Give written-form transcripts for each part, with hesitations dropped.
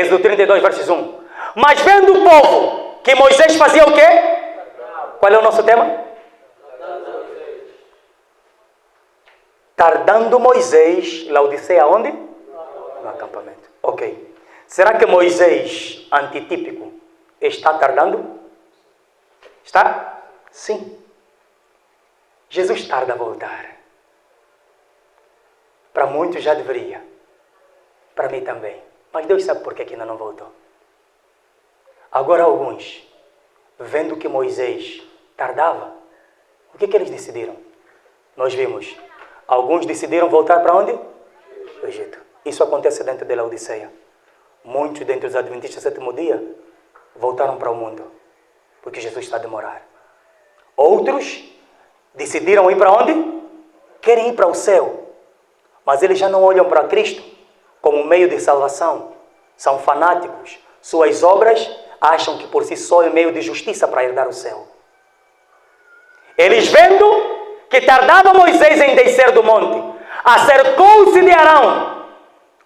Êxodo 32, versos 1. Mas vendo o povo que Moisés fazia o quê? Qual é o nosso tema? Tardando Moisés, Laodiceia onde? No acampamento. Ok. Será que Moisés, antitípico, está tardando? Está? Sim. Jesus tarda a voltar. Para muitos já deveria. Para mim também. Mas Deus sabe por que ainda não voltou. Agora alguns, vendo que Moisés tardava, o que eles decidiram? Nós vimos. Alguns decidiram voltar para onde? O Egito. Isso acontece dentro da Laodiceia. Muitos dentre os adventistas do sétimo dia voltaram para o mundo. Porque Jesus está a demorar. Outros decidiram ir para onde? Querem ir para o céu. Mas eles já não olham para Cristo como meio de salvação. São fanáticos. Suas obras acham que por si só é meio de justiça para herdar o céu. Eles vendo que tardava Moisés em descer do monte, acercou-se de Arão,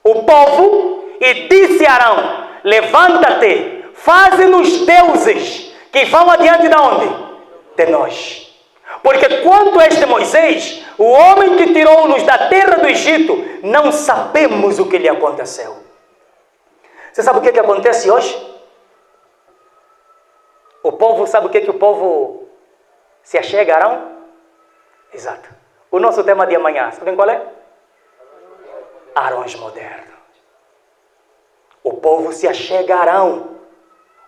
o povo, e disse a Arão: levanta-te, faze-nos deuses que vão adiante de onde? De nós. Porque quanto a este Moisés, o homem que tirou-nos da terra do Egito, não sabemos o que lhe aconteceu. Você sabe o que acontece hoje? O povo, sabe o que o povo se achega a Arão? Exato. O nosso tema de amanhã, sabem qual é? Arões modernos. O povo se achega a Arão.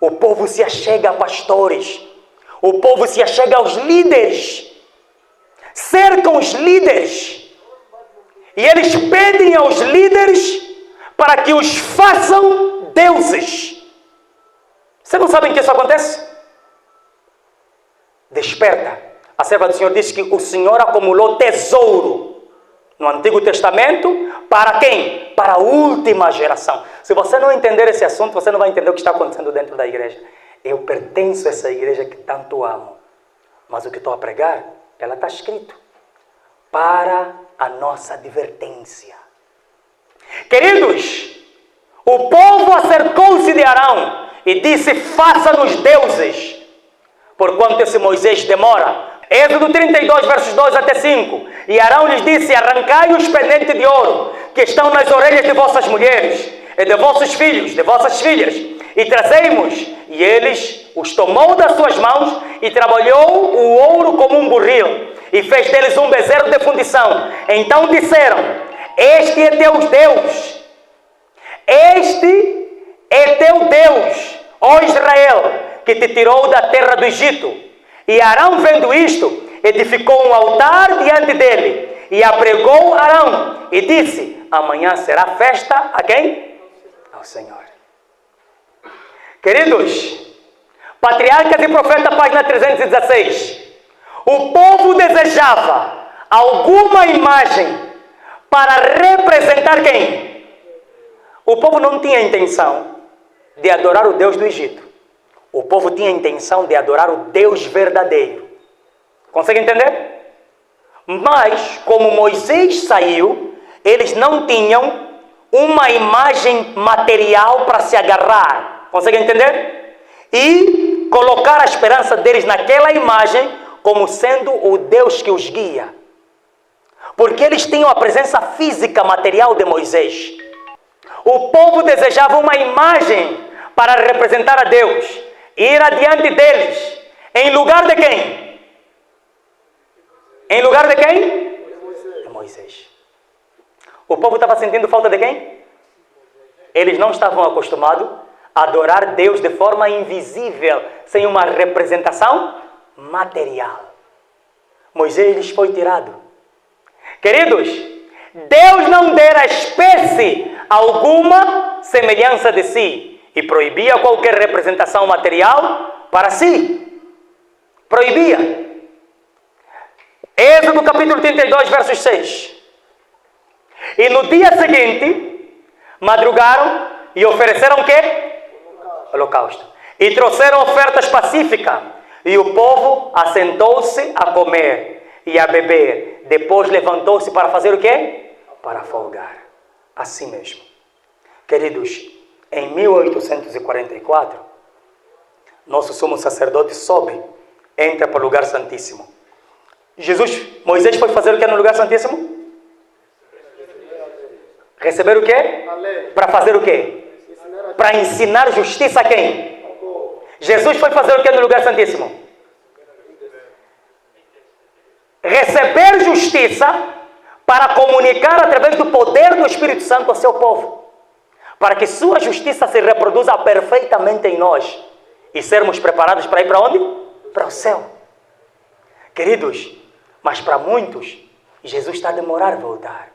O povo se achega a pastores. O povo se achega aos líderes. Cercam os líderes. E eles pedem aos líderes para que os façam deuses. Vocês não sabem que isso acontece? Desperta. A serva do Senhor diz que o Senhor acumulou tesouro no Antigo Testamento para quem? Para a última geração. Se você não entender esse assunto, você não vai entender o que está acontecendo dentro da igreja. Eu pertenço a essa igreja que tanto amo. Mas o que estou a pregar, ela está escrito. Para a nossa advertência. Queridos, o povo acercou-se de Arão e disse: faça-nos deuses, porquanto esse Moisés demora. Êxodo 32, versos 2 até 5. E Arão lhes disse: arrancai os pendentes de ouro que estão nas orelhas de vossas mulheres e de vossos filhos, de vossas filhas, e trazei-mos. E eles os tomou das suas mãos e trabalhou o ouro como um burril e fez deles um bezerro de fundição. Então disseram: este é teu Deus, este é teu Deus, ó Israel, que te tirou da terra do Egito. E Arão, vendo isto, edificou um altar diante dele e apregou Arão e disse: amanhã será festa a quem? Ao Senhor. Queridos, Patriarcas e Profeta, página 316. O povo desejava alguma imagem para representar quem? O povo não tinha intenção de adorar o Deus do Egito. O povo tinha a intenção de adorar o Deus verdadeiro. Consegue entender? Mas, como Moisés saiu, eles não tinham uma imagem material para se agarrar. Consegue entender? E colocar a esperança deles naquela imagem como sendo o Deus que os guia. Porque eles tinham a presença física, material de Moisés. O povo desejava uma imagem para representar a Deus. Ir adiante deles. Em lugar de quem? Em lugar de quem? De Moisés. O povo estava sentindo falta de quem? Eles não estavam acostumados a adorar Deus de forma invisível, sem uma representação material. Moisés lhes foi tirado. Queridos, Deus não dera espécie alguma semelhança de si e proibia qualquer representação material para si. Proibia. Êxodo capítulo 32, versos 6. E no dia seguinte, madrugaram e ofereceram o quê? Holocausto. E trouxeram ofertas pacíficas. E o povo assentou-se a comer e a beber. Depois levantou-se para fazer o quê? Para folgar. Assim mesmo. Queridos, em 1844, nosso sumo sacerdote sobe, entra para o lugar santíssimo. Moisés foi fazer o que no lugar santíssimo? Receber o quê? Para fazer o quê? Para ensinar justiça a quem? Jesus foi fazer o que no lugar santíssimo? Receber justiça para comunicar através do poder do Espírito Santo ao seu povo. Para que sua justiça se reproduza perfeitamente em nós. E sermos preparados para ir para onde? Para o céu. Queridos, mas para muitos, Jesus está a demorar a voltar.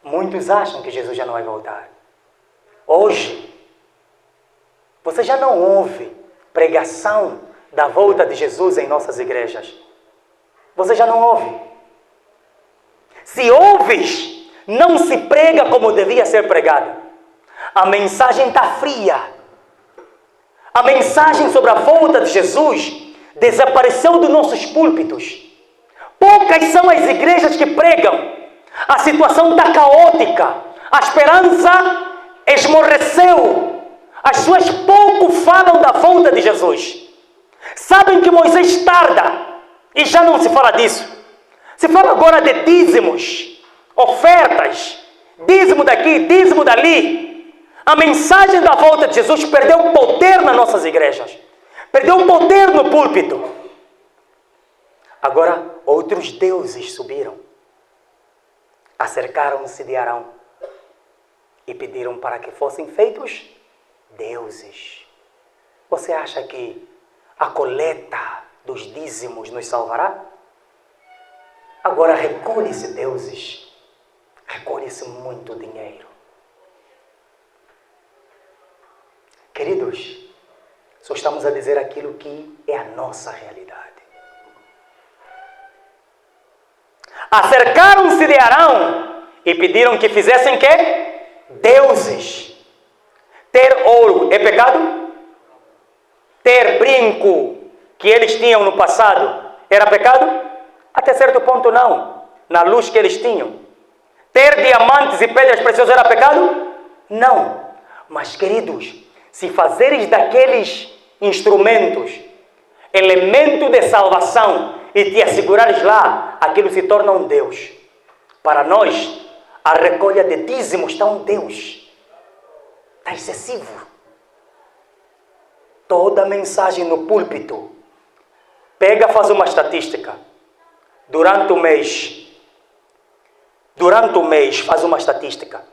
Muitos acham que Jesus já não vai voltar. Hoje, você já não ouve pregação da volta de Jesus em nossas igrejas. Você já não ouve. Se ouves, não se prega como devia ser pregado. A mensagem está fria. A mensagem sobre a volta de Jesus desapareceu dos nossos púlpitos. Poucas são as igrejas que pregam. A situação está caótica. A esperança esmoreceu. As pessoas pouco falam da volta de Jesus. Sabem que Moisés tarda. E já não se fala disso. Se fala agora de dízimos, ofertas, dízimo daqui, dízimo dali. A mensagem da volta de Jesus perdeu poder nas nossas igrejas. Perdeu poder no púlpito. Agora, outros deuses subiram. Acercaram-se de Arão e pediram para que fossem feitos deuses. Você acha que a coleta dos dízimos nos salvará? Agora recolhe-se deuses, recolhe-se muito dinheiro. Queridos, só estamos a dizer aquilo que é a nossa realidade. Acercaram-se de Arão e pediram que fizessem quê? Deuses. Ter ouro é pecado? Ter brinco que eles tinham no passado era pecado? Até certo ponto não, na luz que eles tinham. Ter diamantes e pedras preciosas era pecado? Não. Mas queridos, se fazeres daqueles instrumentos elemento de salvação e te assegurares lá, aquilo se torna um Deus. Para nós, a recolha de dízimos está um Deus. Está excessivo. Toda mensagem no púlpito, faz uma estatística. Durante o mês, faz uma estatística.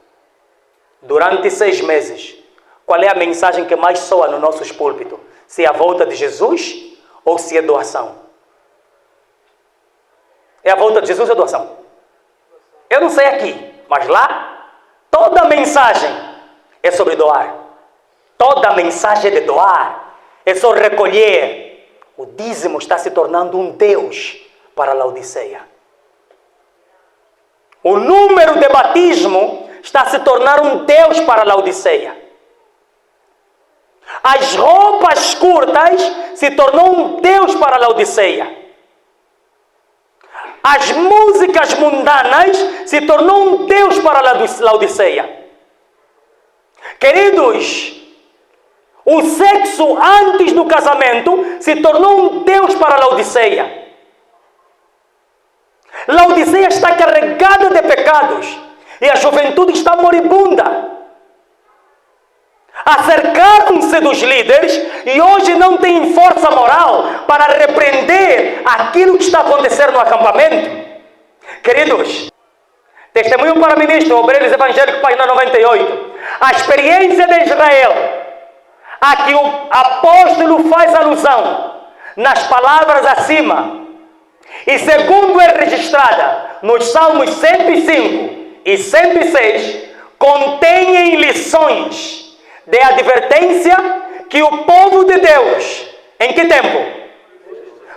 Durante 6 meses, qual é a mensagem que mais soa nos nossos púlpitos? Se é a volta de Jesus ou se é doação? É a volta de Jesus ou doação? Eu não sei aqui, mas lá, toda mensagem é sobre doar. Toda mensagem é de doar. É só recolher. O dízimo está se tornando um Deus para a Laodiceia. O número de batismo está a se tornar um Deus para a Laodiceia. As roupas curtas se tornou um Deus para a Laodiceia. As músicas mundanas se tornou um Deus para a Laodiceia. Queridos, o sexo antes do casamento se tornou um Deus para a Laodiceia. Laodiceia está carregada de pecados e a juventude está moribunda. Acercaram-se dos líderes e hoje não têm força moral para repreender aquilo que está acontecendo no acampamento. Queridos, testemunho para ministro, Obreiros Evangélicos, página 98. A experiência de Israel, a que o apóstolo faz alusão nas palavras acima, e segundo é registrada nos Salmos 105 e 106, contêm lições de advertência que o povo de Deus, em que tempo?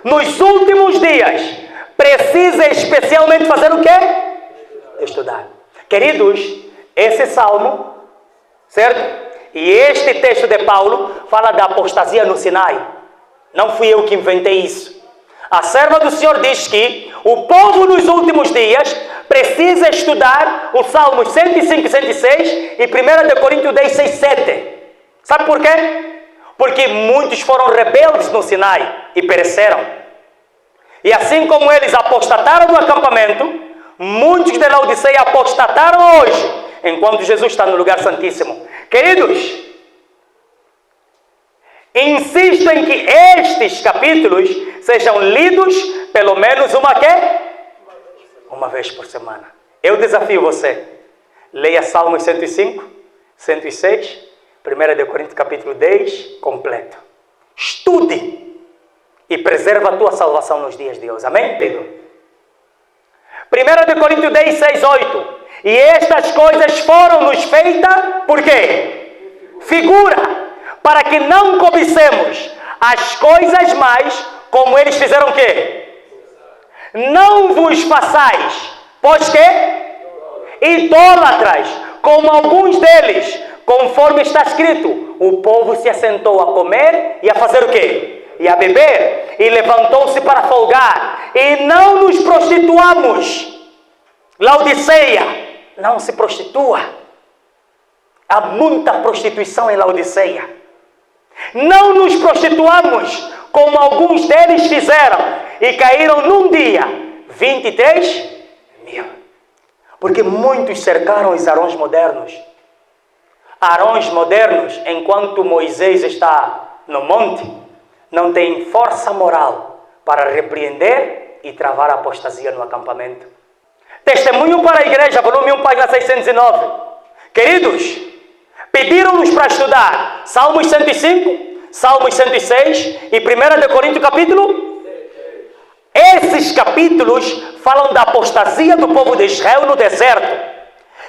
Nos últimos dias, precisa especialmente fazer o quê? Estudar. Queridos, esse salmo, certo? E este texto de Paulo fala da apostasia no Sinai. Não fui eu que inventei isso. A serva do Senhor diz que o povo nos últimos dias precisa estudar os Salmos 105 e 106 e 1 Coríntios 10, 6, 7. Sabe por quê? Porque muitos foram rebeldes no Sinai e pereceram. E assim como eles apostataram no acampamento, muitos de Laodiceia apostataram hoje, enquanto Jesus está no lugar santíssimo. Queridos, insisto em que estes capítulos sejam lidos pelo menos uma vez por semana. Eu desafio você. Leia Salmos 105, 106, 1 Coríntios capítulo 10, completo. Estude e preserva a tua salvação nos dias de hoje. Amém? 1 Coríntios 10, 6, 8. E estas coisas foram-nos feitas, por quê? Figura, para que não cobicemos as coisas mais, como eles fizeram o quê? Não vos façais, pois que? Idólatras, como alguns deles, conforme está escrito, o povo se assentou a comer e a fazer o quê? E a beber, e levantou-se para folgar, e não nos prostituamos. Laodiceia, não se prostitua. Há muita prostituição em Laodiceia. Não nos prostituamos, como alguns deles fizeram, e caíram num dia 23 mil. Porque muitos cercaram os Arões modernos. Arões modernos, enquanto Moisés está no monte, não tem força moral para repreender e travar a apostasia no acampamento. Testemunho para a igreja, volume 1, página 609. Queridos, pediram-nos para estudar Salmos 105, Salmos 106 e 1 Coríntios capítulo. Esses capítulos falam da apostasia do povo de Israel no deserto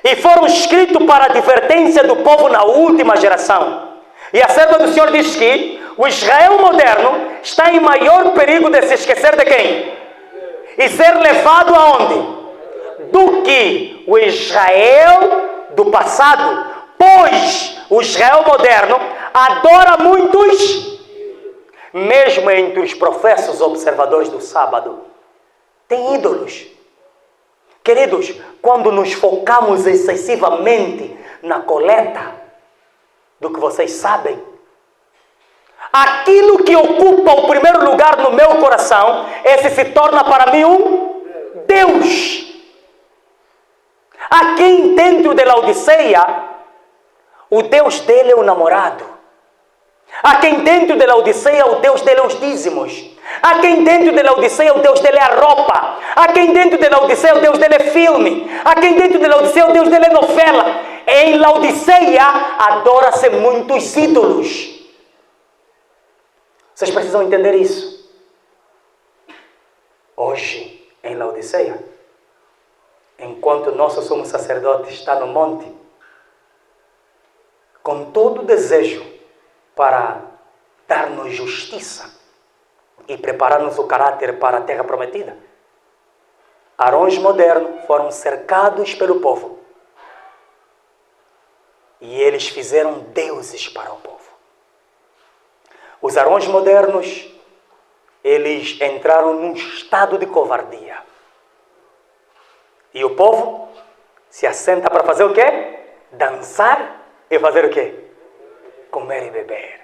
e foram escritos para a advertência do povo na última geração. E a serva do Senhor diz que o Israel moderno está em maior perigo de se esquecer de quem? E ser levado aonde? Do que o Israel do passado. Pois o Israel moderno adora muitos, mesmo entre os professos observadores do sábado, tem ídolos. Queridos, quando nos focamos excessivamente na coleta, do que vocês sabem, aquilo que ocupa o primeiro lugar no meu coração, esse se torna para mim um Deus. Há quem dentro de Laodiceia, o Deus dele é o namorado. Há quem dentro de Laodiceia, o Deus dele é os dízimos. Há quem dentro de Laodiceia, o Deus dele é a roupa. Há quem dentro de Laodiceia, o Deus dele é filme. Há quem dentro de Laodiceia, o Deus dele é novela. Em Laodiceia, adora-se muitos ídolos. Vocês precisam entender isso. Hoje, em Laodiceia, enquanto nosso sumo sacerdote está no monte, com todo o desejo para dar-nos justiça e preparar-nos o caráter para a terra prometida, Arões modernos foram cercados pelo povo e eles fizeram deuses para o povo. Os Arões modernos, eles entraram num estado de covardia. E o povo se assenta para fazer o quê? Dançar e fazer o quê? Comer e beber.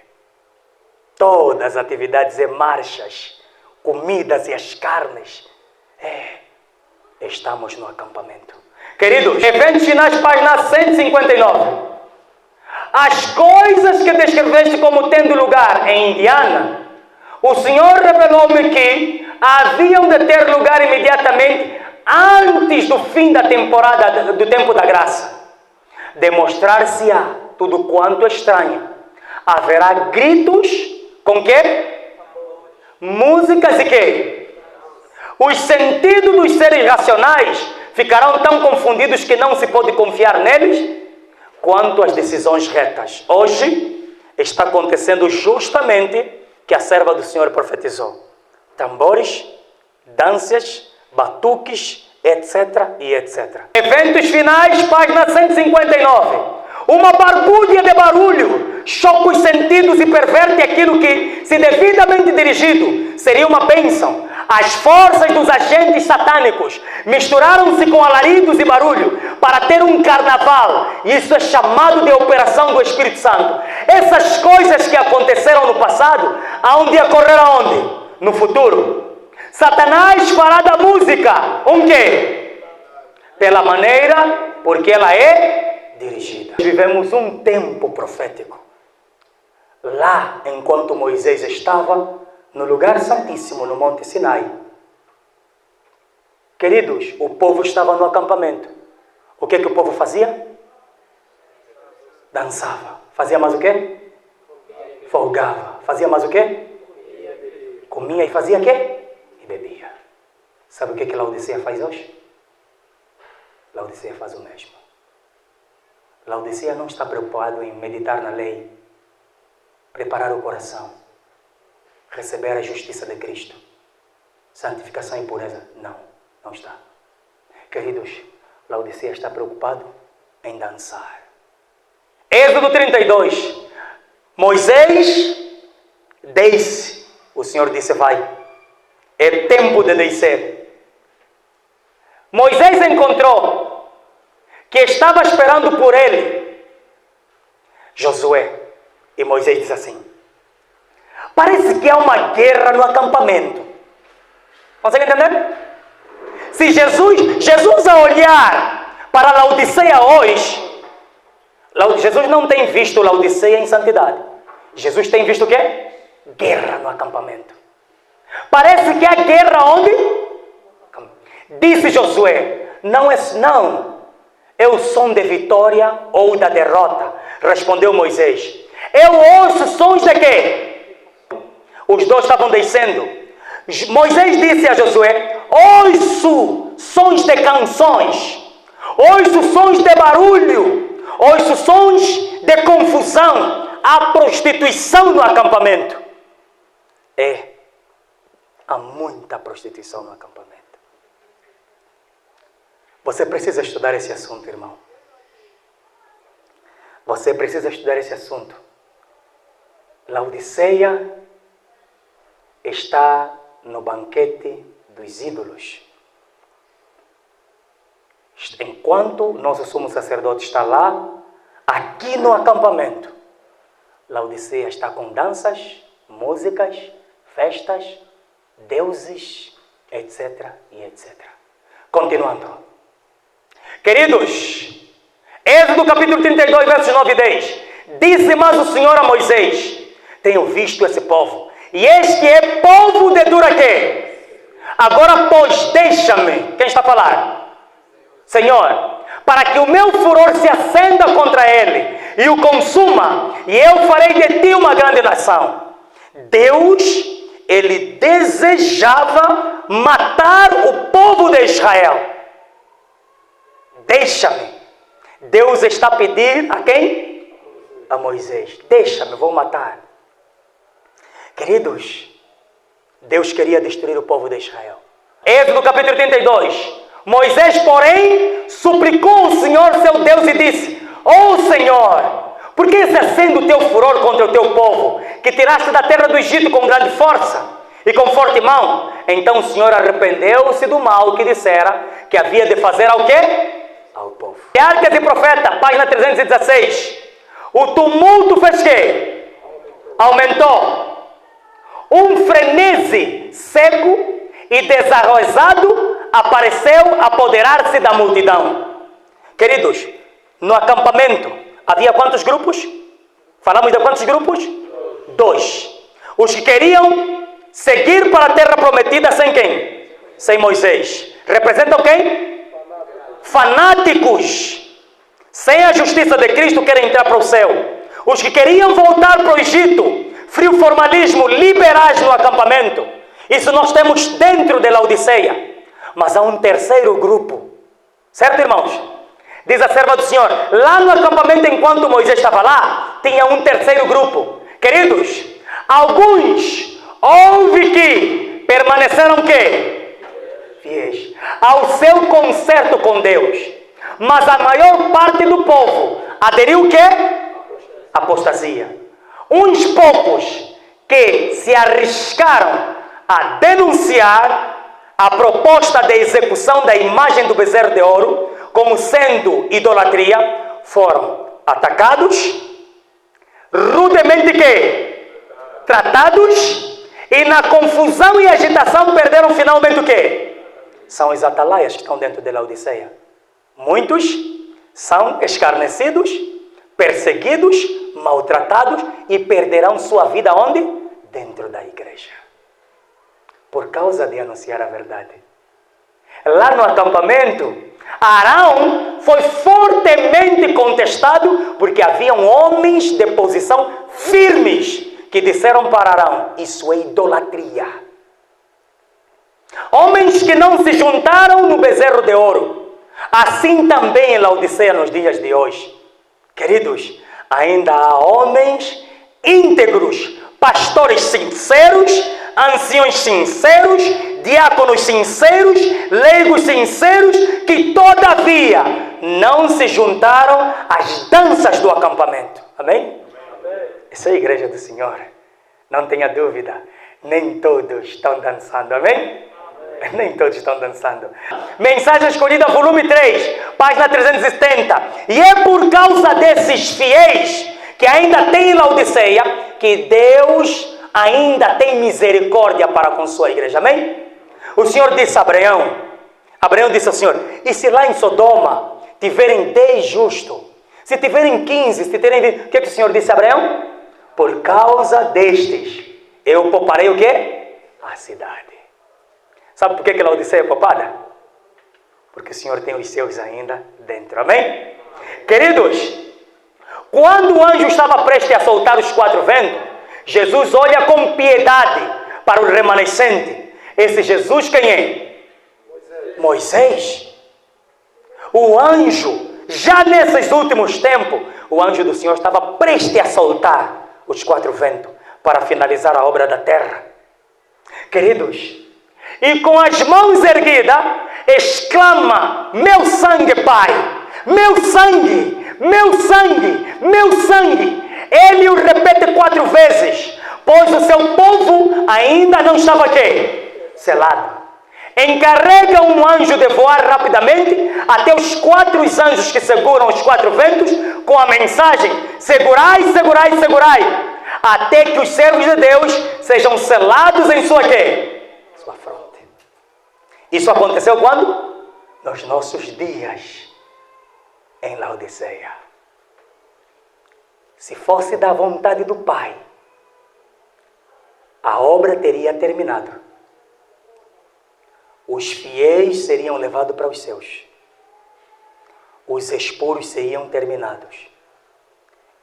Todas as atividades e marchas, comidas e as carnes. Estamos no acampamento. Queridos, Eventos Finais, página 159. As coisas que descreveste como tendo lugar em Indiana, o Senhor revelou-me que haviam de ter lugar imediatamente antes do fim da temporada do tempo da graça. Demonstrar-se-á tudo quanto é estranho. Haverá gritos com quê? Músicas e quê? Os sentidos dos seres racionais ficarão tão confundidos que não se pode confiar neles quanto às decisões retas. Hoje está acontecendo justamente o que a serva do Senhor profetizou. Tambores, danças, batuques, etc. e etc. Eventos Finais, página 159. Uma barbúrdia de barulho choca os sentidos e perverte aquilo que, se devidamente dirigido, seria uma bênção. As forças dos agentes satânicos misturaram-se com alaridos e barulho para ter um carnaval. Isso é chamado de operação do Espírito Santo. Essas coisas que aconteceram no passado, há um dia correr aonde? No futuro. Satanás fará da música um quê? Pela maneira porque ela é dirigida. Vivemos um tempo profético. Lá, enquanto Moisés estava no lugar santíssimo, no Monte Sinai. Queridos, o povo estava no acampamento. O que o povo fazia? Dançava. Fazia mais o quê? Folgava. Fazia mais o quê? Comia e fazia o quê? E bebia. Sabe o que Laodiceia faz hoje? Laodiceia faz o mesmo. Laodiceia não está preocupado em meditar na lei, preparar o coração, receber a justiça de Cristo, santificação e pureza. Não está. Queridos, Laodiceia está preocupado em dançar. Êxodo 32. Moisés desce. O Senhor disse, vai. É tempo de descer. Moisés encontrou que estava esperando por ele Josué. E Moisés diz assim, parece que há uma guerra no acampamento. Consegue entender? Se Jesus a olhar para Laodiceia hoje, Jesus não tem visto Laodiceia em santidade. Jesus tem visto o quê? Guerra no acampamento. Parece que há guerra onde? Disse Josué, não é o som de vitória ou da derrota. Respondeu Moisés, eu ouço sons de quê? Os dois estavam descendo. Moisés disse a Josué, ouço sons de canções, ouço sons de barulho, ouço sons de confusão. Há prostituição no acampamento. Há muita prostituição no acampamento. Você precisa estudar esse assunto, irmão. Você precisa estudar esse assunto. Laodiceia está no banquete dos ídolos. Enquanto nosso sumo sacerdote está lá, aqui no acampamento, Laodiceia está com danças, músicas, festas, deuses, etc. e etc. Continuando. Queridos, Êxodo capítulo 32, versos 9 e 10. Disse mais o Senhor a Moisés, tenho visto esse povo, e este é povo de dura quê? Agora, pois, deixa-me. Quem está a falar? Senhor, para que o meu furor se acenda contra ele e o consuma, e eu farei de ti uma grande nação. Deus, ele desejava matar o povo de Israel. Deixa-me. Deus está a pedir a quem? A Moisés. Deixa-me, vou matar. Queridos, Deus queria destruir o povo de Israel. Êxodo capítulo 32. Moisés, porém, suplicou o Senhor seu Deus e disse, Senhor, por que se acende o teu furor contra o teu povo, que tiraste da terra do Egito com grande força e com forte mão? Então o Senhor arrependeu-se do mal que dissera que havia de fazer ao quê? Ao povo. Arcas e Profeta, página 316. O tumulto fez quê? Aumentou. Um frenesi seco e desarrozado apareceu a apoderar-se da multidão. Queridos, no acampamento havia quantos grupos? Falamos de quantos grupos? 2. Os que queriam seguir para a terra prometida sem quem? Sem Moisés. Representam quem? Fanáticos. Sem a justiça de Cristo querem entrar para o céu. Os que queriam voltar para o Egito. Frio formalismo, liberais no acampamento. Isso nós temos dentro de Laodiceia. Mas há um terceiro grupo. Certo, irmãos? Diz a serva do Senhor, lá no acampamento, enquanto Moisés estava lá, tinha um terceiro grupo. Queridos, alguns houve que permaneceram quê? Fiéis ao seu concerto com Deus. Mas a maior parte do povo aderiu o quê? Apostasia. Uns poucos que se arriscaram a denunciar a proposta de execução da imagem do bezerro de ouro como sendo idolatria, foram atacados, rudemente tratados, e na confusão e agitação perderam finalmente o quê? São os atalaias que estão dentro de Laodiceia. Muitos são escarnecidos, perseguidos, maltratados e perderão sua vida onde? Dentro da igreja. Por causa de anunciar a verdade. Lá no acampamento, Arão foi fortemente contestado porque haviam homens de posição firmes que disseram para Arão: isso é idolatria. Homens que não se juntaram no bezerro de ouro. Assim também em Laodiceia nos dias de hoje. Queridos, ainda há homens íntegros, pastores sinceros, anciões sinceros, diáconos sinceros, leigos sinceros, que todavia não se juntaram às danças do acampamento. Amém? Essa é a igreja do Senhor. Não tenha dúvida, nem todos estão dançando. Amém? Nem todos estão dançando. Mensagem Escolhida, volume 3, página 370. E é por causa desses fiéis que ainda tem em Laodiceia que Deus ainda tem misericórdia para com sua igreja. Amém? O Senhor disse a Abraão, disse ao Senhor: e se lá em Sodoma tiverem 10 justos, se tiverem 15, se tiverem 20, o que o Senhor disse a Abraão? Por causa destes, eu pouparei o quê? A cidade. Sabe por que Laodiceia é poupada? Porque o Senhor tem os seus ainda dentro. Amém? Queridos, quando o anjo estava prestes a soltar os 4 ventos, Jesus olha com piedade para o remanescente. Esse Jesus quem é? Moisés. O anjo, já nesses últimos tempos, o anjo do Senhor estava prestes a soltar os 4 ventos para finalizar a obra da terra. Queridos, e com as mãos erguidas, exclama: meu sangue, Pai, meu sangue, meu sangue, meu sangue. Ele o repete 4 vezes, pois o seu povo ainda não estava aqui, selado. Encarrega um anjo de voar rapidamente até os 4 anjos que seguram os 4 ventos, com a mensagem: segurai, segurai, segurai, até que os servos de Deus sejam selados em sua quê? Sua fronte. Isso aconteceu quando? Nos nossos dias em Laodiceia. Se fosse da vontade do Pai, a obra teria terminado. Os fiéis seriam levados para os céus. Os espuros seriam terminados.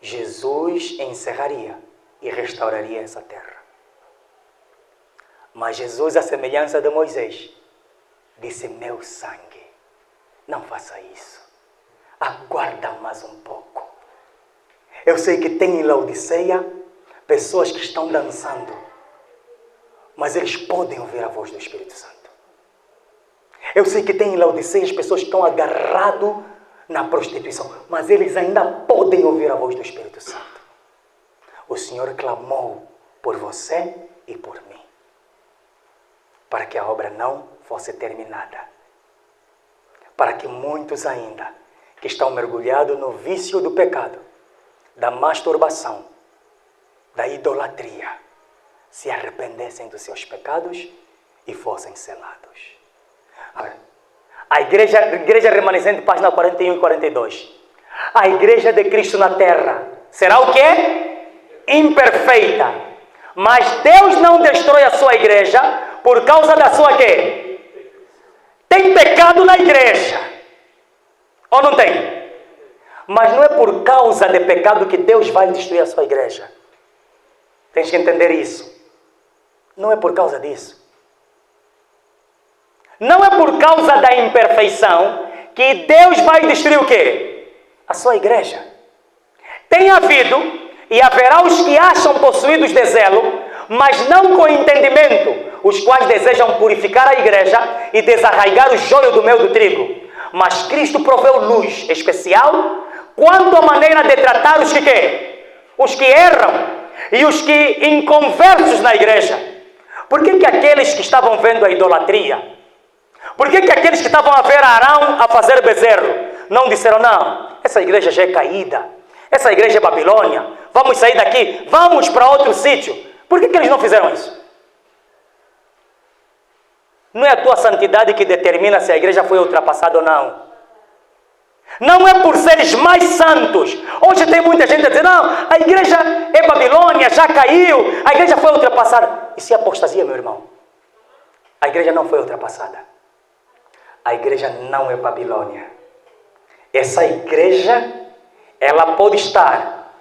Jesus encerraria e restauraria essa terra. Mas Jesus, à semelhança de Moisés, disse: meu sangue, não faça isso. Aguarda mais um pouco. Eu sei que tem em Laodiceia pessoas que estão dançando, mas eles podem ouvir a voz do Espírito Santo. Eu sei que tem em Laodiceia as pessoas que estão agarradas na prostituição, mas eles ainda podem ouvir a voz do Espírito Santo. O Senhor clamou por você e por mim, para que a obra não fosse terminada, para que muitos ainda que estão mergulhados no vício do pecado, da masturbação, da idolatria, se arrependessem dos seus pecados e fossem selados. A igreja remanescente, página 41 e 42. A igreja de Cristo na terra será o quê? Imperfeita. Mas Deus não destrói a sua igreja por causa da sua quê? Tem pecado na igreja. Ou não tem? Mas não é por causa de pecado que Deus vai destruir a sua igreja. Tens que entender isso. Não é por causa disso. Não é por causa da imperfeição que Deus vai destruir o quê? A sua igreja. Tem havido e haverá os que acham possuídos de zelo, mas não com entendimento, os quais desejam purificar a igreja e desarraigar o joio do meio do trigo. Mas Cristo proveu luz especial quanto à maneira de tratar os que quê? Os que erram e os que inconversos na igreja. Por que aqueles que estavam vendo a idolatria, por que aqueles que estavam a ver Arão a fazer bezerro, não disseram, não, essa igreja já é caída, essa igreja é Babilônia, vamos sair daqui, vamos para outro sítio? Por que eles não fizeram isso? Não é a tua santidade que determina se a igreja foi ultrapassada ou não. Não é por seres mais santos. Hoje tem muita gente a dizer, não, a igreja é Babilônia, já caiu, a igreja foi ultrapassada. Isso é apostasia, meu irmão. A igreja não foi ultrapassada. A igreja não é Babilônia. Essa igreja, ela pode estar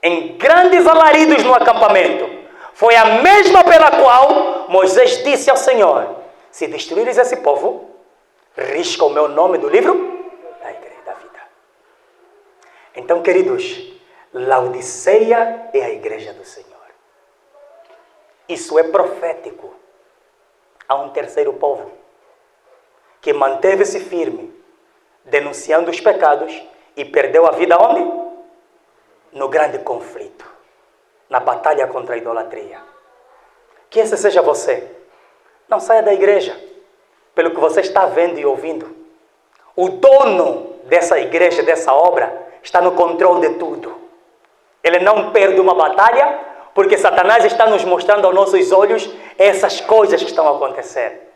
em grandes alaridos no acampamento. Foi a mesma pela qual Moisés disse ao Senhor, se destruires esse povo, risca o meu nome do livro da igreja da vida. Então, queridos, Laodiceia é a igreja do Senhor. Isso é profético. Há um terceiro povo que manteve-se firme, denunciando os pecados e perdeu a vida onde? No grande conflito, na batalha contra a idolatria. Que esse seja você. Não saia da igreja, pelo que você está vendo e ouvindo. O dono dessa igreja, dessa obra, está no controle de tudo. Ele não perde uma batalha, porque Satanás está nos mostrando aos nossos olhos essas coisas que estão a acontecer.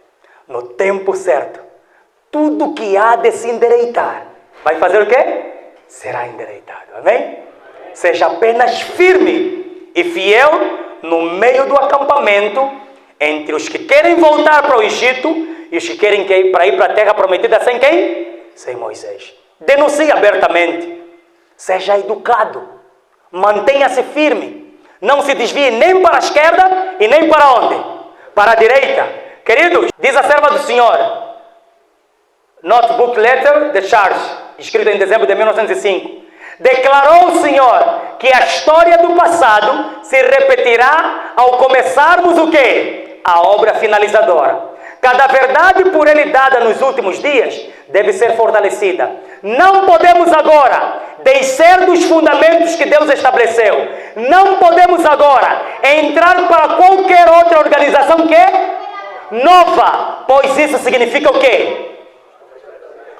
No tempo certo, tudo que há de se endireitar, vai fazer o quê? Será endireitado, amém? Seja apenas firme e fiel no meio do acampamento, entre os que querem voltar para o Egito e os que querem ir para a terra prometida sem quem? Sem Moisés. Denuncie abertamente. Seja educado. Mantenha-se firme. Não se desvie nem para a esquerda e nem para onde? Para a direita. Queridos, diz a serva do Senhor, Notebook Letter de Charles, escrito em dezembro de 1905. Declarou o Senhor que a história do passado se repetirá ao começarmos o quê? A obra finalizadora. Cada verdade por ele dada nos últimos dias deve ser fortalecida. Não podemos agora descer dos fundamentos que Deus estabeleceu. Não podemos agora entrar para qualquer outra organização que é nova, pois isso significa o quê?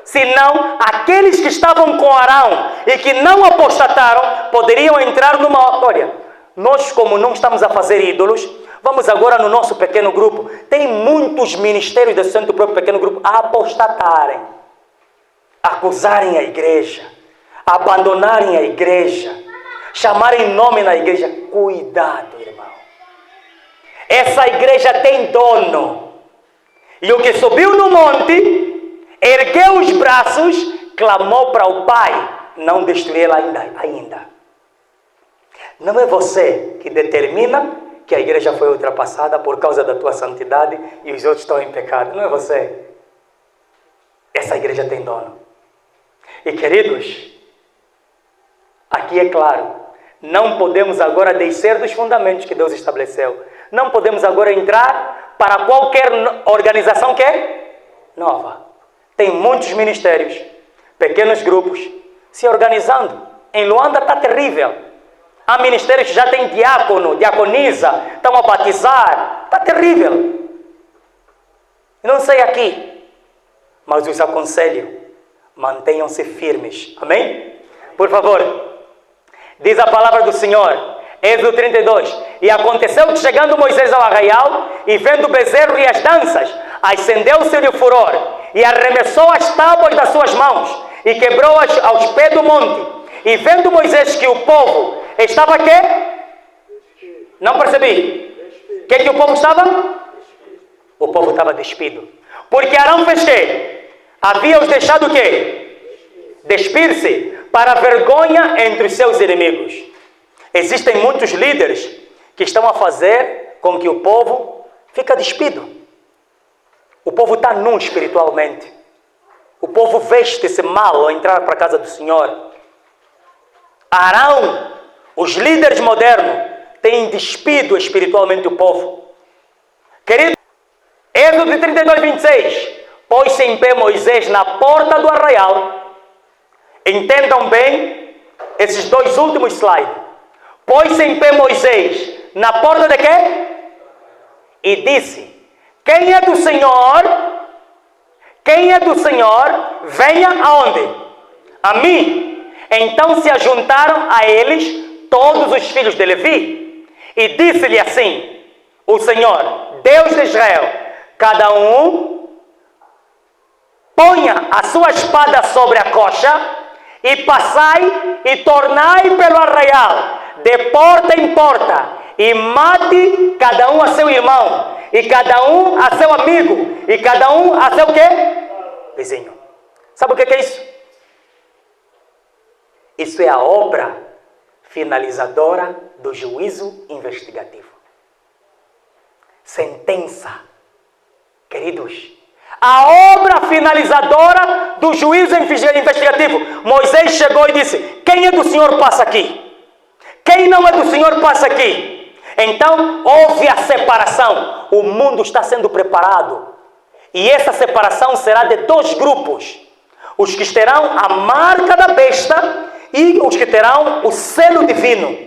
Senão, aqueles que estavam com Arão e que não apostataram, poderiam entrar numa... Olha, nós como não estamos a fazer ídolos, vamos agora no nosso pequeno grupo. Tem muitos ministérios dentro do próprio pequeno grupo a apostatarem, acusarem a igreja, abandonarem a igreja, chamarem nome na igreja. Cuidado, irmão. Essa igreja tem dono. E o que subiu no monte, ergueu os braços, clamou para o Pai não destruí-la ainda. Não é você que determina que a igreja foi ultrapassada por causa da tua santidade e os outros estão em pecado. Não é você. Essa igreja tem dono. E queridos, aqui é claro, não podemos agora descer dos fundamentos que Deus estabeleceu. Não podemos agora entrar para qualquer organização que é nova. Tem muitos ministérios, pequenos grupos, se organizando. Em Luanda está terrível. Há ministérios que já tem diácono, diaconisa, estão a batizar. Está terrível. Não sei aqui, mas os aconselho, mantenham-se firmes. Amém? Por favor, diz a palavra do Senhor, Êxodo 32. E aconteceu que chegando Moisés ao arraial, e vendo o bezerro e as danças, acendeu-se-lhe o furor, e arremessou as tábuas das suas mãos, e quebrou-as aos pés do monte. E vendo Moisés que o povo estava quê? Não percebi. Que o povo estava? O povo estava despido. Porque Arão fez quê? Havia-os deixado o quê? Despir-se para a vergonha entre os seus inimigos. Existem muitos líderes que estão a fazer com que o povo fique despido. O povo está nu espiritualmente. O povo veste-se mal ao entrar para a casa do Senhor. Arão, os líderes modernos, têm despido espiritualmente o povo. Querido, Êxodo 32, 26. Pôs-se em pé Moisés na porta do arraial. Entendam bem esses dois últimos slides. Pôs-se em pé Moisés na porta de quê? e disse: quem é do Senhor, venha aonde? A mim. Então se ajuntaram a eles todos os filhos de Levi, e disse-lhe assim: o Senhor, Deus de Israel, cada um ponha a sua espada sobre a coxa, e passai e tornai pelo arraial, de porta em porta, e mate cada um a seu irmão, e cada um a seu amigo, e cada um a seu quê? Vizinho. Sabe o que é isso? Isso é a obra finalizadora do juízo investigativo. Sentença. Queridos, a obra finalizadora do juízo investigativo. Moisés chegou e disse: quem é do Senhor passa aqui. Quem não é do Senhor passa aqui. Então houve a separação. O mundo está sendo preparado. E essa separação será de dois grupos. Os que terão a marca da besta e os que terão o selo divino.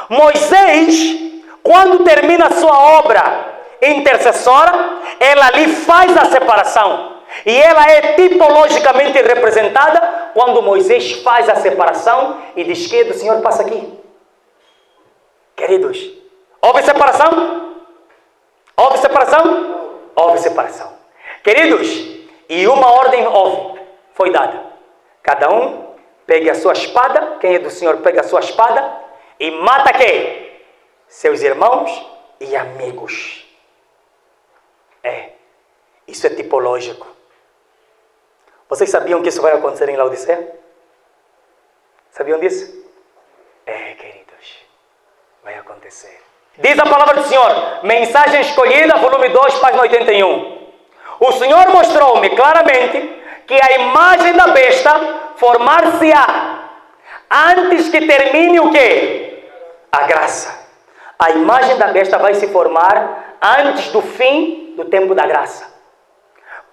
Moisés, quando termina a sua obra intercessora, ela ali faz a separação. E ela é tipologicamente representada quando Moisés faz a separação e diz que do Senhor passa aqui. Queridos, houve separação? Houve separação? Houve separação. Queridos, e uma ordem foi dada. Cada um pegue a sua espada, quem é do Senhor pega a sua espada e mata quem? Seus irmãos e amigos. Isso é tipológico. Vocês sabiam que isso vai acontecer em Laodiceia? Sabiam disso? Queridos, vai acontecer. Diz a palavra do Senhor, Mensagem Escolhida, volume 2, página 81. O Senhor mostrou-me claramente que a imagem da besta formar-se-á antes que termine o quê? A graça. A imagem da besta vai se formar antes do fim do tempo da graça.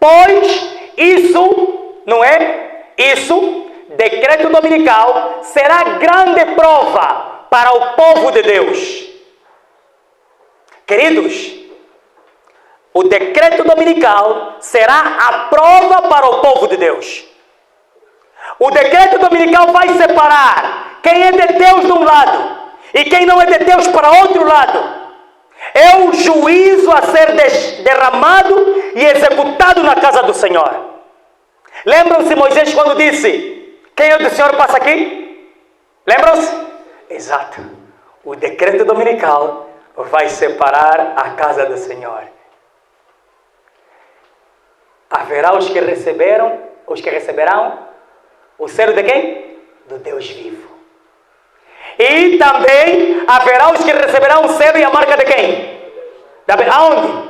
Pois isso, não é? Isso, decreto dominical, será grande prova para o povo de Deus. Queridos, o decreto dominical será a prova para o povo de Deus. O decreto dominical vai separar quem é de Deus de um lado e quem não é de Deus para outro lado. É o juízo a ser derramado e executado na casa do Senhor. Lembram-se Moisés quando disse: quem é do Senhor passa aqui? Lembram-se? Exato. O decreto dominical vai separar a casa do Senhor. Haverá os que receberão o selo de quem? Do Deus vivo. E também haverá os que receberão o selo e a marca de quem? Aonde?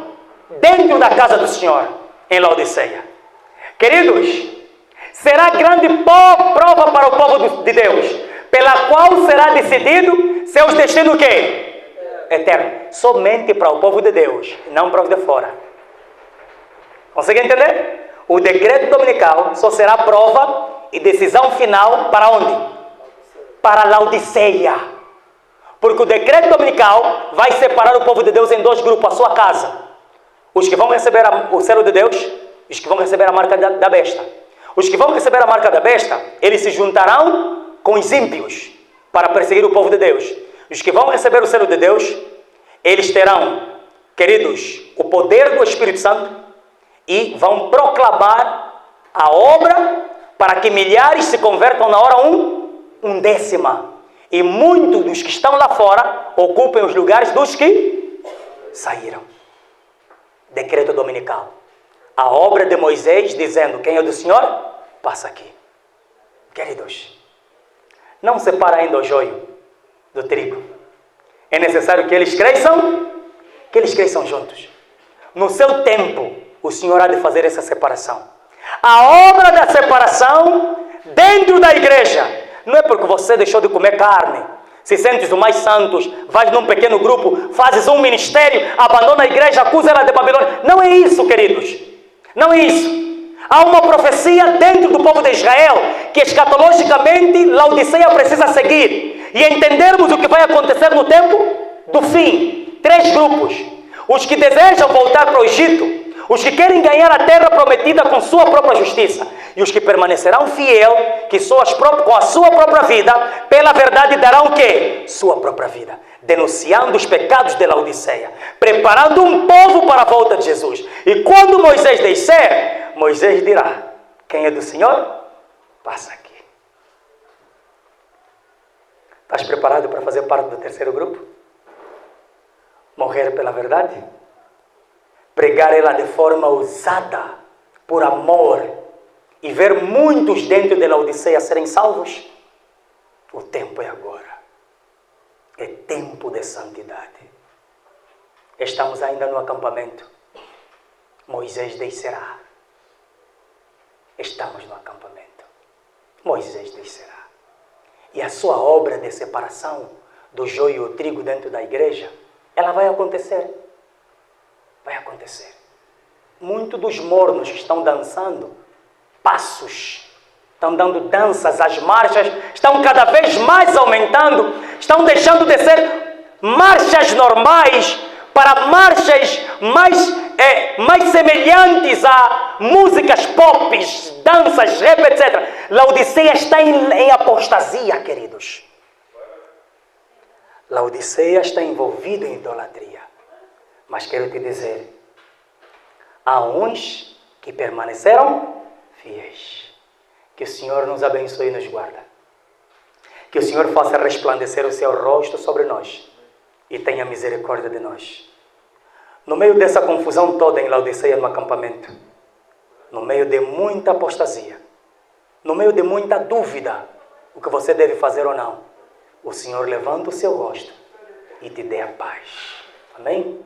Dentro da casa do Senhor, em Laodiceia. Queridos, será grande prova para o povo de Deus, pela qual será decidido seus destinos o quê? Eterno. Somente para o povo de Deus, não para os de fora. Consegue entender? O decreto dominical só será prova e decisão final para onde? Para Laodiceia. Porque o decreto dominical vai separar o povo de Deus em dois grupos, a sua casa. Os que vão receber o selo de Deus e os que vão receber a marca da besta. Os que vão receber a marca da besta, eles se juntarão com os ímpios para perseguir o povo de Deus. Os que vão receber o selo de Deus, eles terão, queridos, o poder do Espírito Santo e vão proclamar a obra para que milhares se convertam na hora undécima. E muitos dos que estão lá fora ocupem os lugares dos que saíram. Decreto dominical. A obra de Moisés dizendo: quem é do Senhor, passa aqui. Queridos, não separa ainda o joio do trigo. É necessário que eles cresçam juntos. No seu tempo, o Senhor há de fazer essa separação. A obra da separação dentro da igreja. Não é porque você deixou de comer carne, se sentes o mais santos, vais num pequeno grupo, fazes um ministério, abandona a igreja, acusa ela de Babilônia. Não é isso, queridos. Não é isso. Há uma profecia dentro do povo de Israel que escatologicamente Laodiceia precisa seguir e entendermos o que vai acontecer no tempo do fim. 3 grupos. os que desejam voltar para o Egito, os que querem ganhar a terra prometida com sua própria justiça, e os que permanecerão fiel, que com a sua própria vida, pela verdade darão o quê? Sua própria vida, denunciando os pecados de Laodiceia, preparando um povo para a volta de Jesus. E quando Moisés descer, Moisés dirá: quem é do Senhor? Passa aqui. Estás preparado para fazer parte do terceiro grupo? Morrer pela verdade? Pregar ela de forma ousada, por amor, e ver muitos dentro de Laodiceia serem salvos? O tempo é agora. É tempo de santidade. Estamos ainda no acampamento. Moisés descerá. Estamos no acampamento. Moisés descerá. E a sua obra de separação do joio e o trigo dentro da igreja, ela vai acontecer. Vai acontecer. Muitos dos mornos que estão dançando passos, estão dando danças, as marchas estão cada vez mais aumentando, estão deixando de ser marchas normais para marchas mais semelhantes a músicas pop, danças, rap, etc. Laodiceia está em apostasia, queridos. Laodiceia está envolvida em idolatria. Mas quero te dizer, há uns que permaneceram fiéis. Que o Senhor nos abençoe e nos guarda. Que o Senhor faça resplandecer o seu rosto sobre nós e tenha misericórdia de nós. No meio dessa confusão toda em Laodiceia, no acampamento, no meio de muita apostasia, no meio de muita dúvida, o que você deve fazer ou não, o Senhor levanta o seu rosto e te dê a paz. Amém?